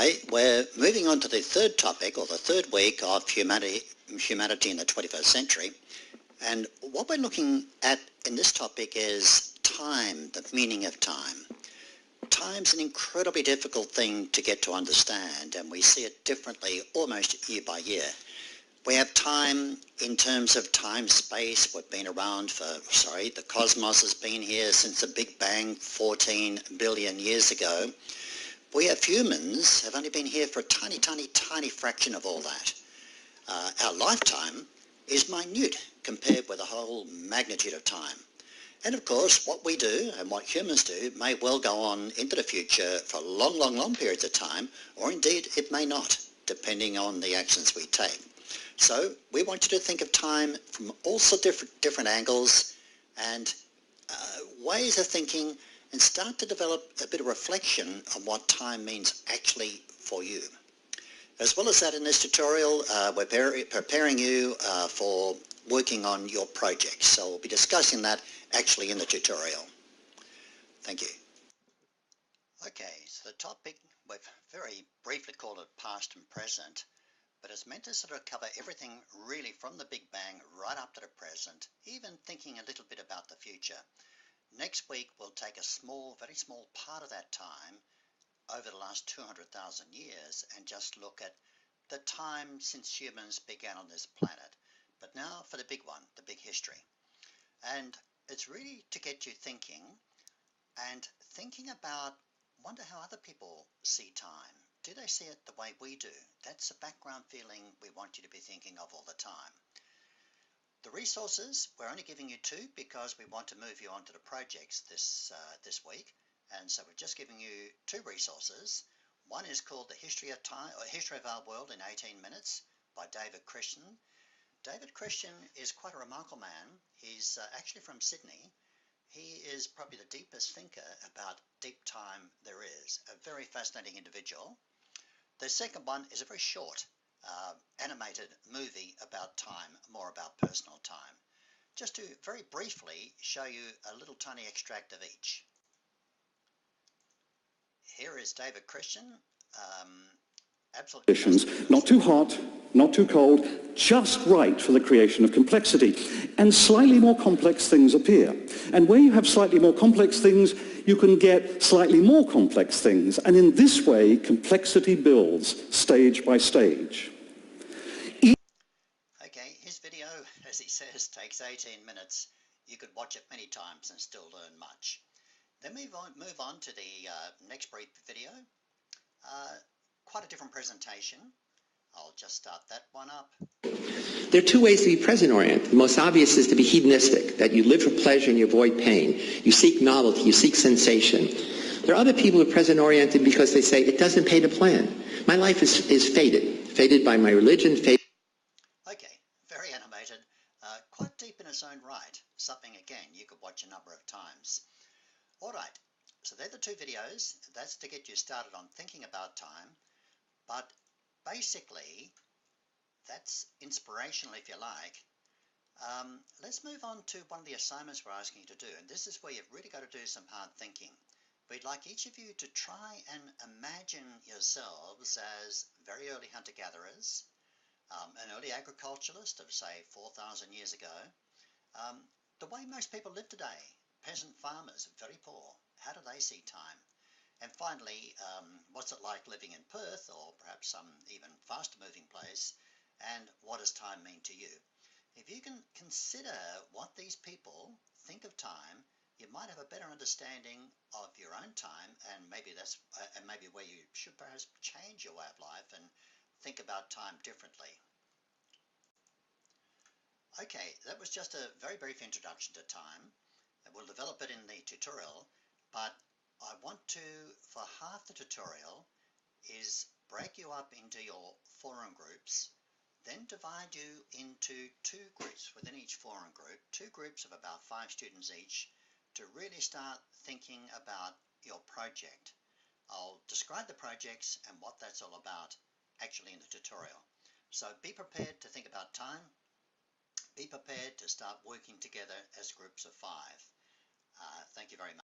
Hi, we're moving on to the third topic, or the third week of humanity in the 21st century. And what we're looking at in this topic is time, the meaning of time. Time's an incredibly difficult thing to get to understand, and we see it differently almost year by year. We have time in terms of time-space. We've been around the cosmos has been here since the Big Bang 14 billion years ago. We have humans have only been here for a tiny, tiny, tiny fraction of all that. Our lifetime is minute compared with the whole magnitude of time. And of course, what we do and what humans do may well go on into the future for long, long, long periods of time, or indeed it may not, depending on the actions we take. So we want you to think of time from also different angles and ways of thinking, and start to develop a bit of reflection on what time means actually for you. As well as that, in this tutorial, we're preparing you for working on your projects. So we'll be discussing that actually in the tutorial. Thank you. Okay, so the topic, we've very briefly called it past and present, but it's meant to sort of cover everything really from the Big Bang right up to the present, even thinking a little bit about the future. Next week, we'll take a very small part of that time over the last 200,000 years and just look at the time since humans began on this planet. But now for the big one, the big history. And it's really to get you thinking about, wonder how other people see time. Do they see it the way we do? That's a background feeling we want you to be thinking of all the time. The resources, we're only giving you two because we want to move you on to the projects this week. And so we're just giving you two resources. One is called The History of Time, or History of Our World in 18 Minutes by David Christian. David Christian is quite a remarkable man. He's actually from Sydney. He is probably the deepest thinker about deep time there is. A very fascinating individual. The second one is a very short animated movie about time, more about personal time. Just to very briefly show you a little tiny extract of each. Here is David Christian. Absolutely. Not too hot, not too cold, just right for the creation of complexity. And slightly more complex things appear. And where you have slightly more complex things, you can get slightly more complex things. And in this way, complexity builds stage by stage. Okay, his video, as he says, takes 18 minutes. You could watch it many times and still learn much. Then we move on to the next brief video. Quite a different presentation. I'll just start that one up. There are two ways to be present-oriented. The most obvious is to be hedonistic, that you live for pleasure and you avoid pain. You seek novelty, you seek sensation. There are other people who are present-oriented because they say, it doesn't pay to plan. My life is fated by my religion, Okay, very animated, quite deep in its own right. Something, again, you could watch a number of times. All right, so they're the two videos. That's to get you started on thinking about time. But basically, that's inspirational, if you like. Let's move on to one of the assignments we're asking you to do. And this is where you've really got to do some hard thinking. We'd like each of you to try and imagine yourselves as very early hunter-gatherers, an early agriculturalist of, say, 4,000 years ago. The way most people live today, peasant farmers, very poor. How do they see time? And finally, what's it like living in Perth, or perhaps some even faster moving place, and what does time mean to you? If you can consider what these people think of time, you might have a better understanding of your own time, and maybe that's maybe where you should perhaps change your way of life and think about time differently. Okay, that was just a very brief introduction to time. We'll develop it in the tutorial, but I want to, for half the tutorial, is break you up into your forum groups, then divide you into two groups within each forum group, two groups of about 5 students each, to really start thinking about your project. I'll describe the projects and what that's all about actually in the tutorial. So be prepared to think about time. Be prepared to start working together as groups of 5. Thank you very much.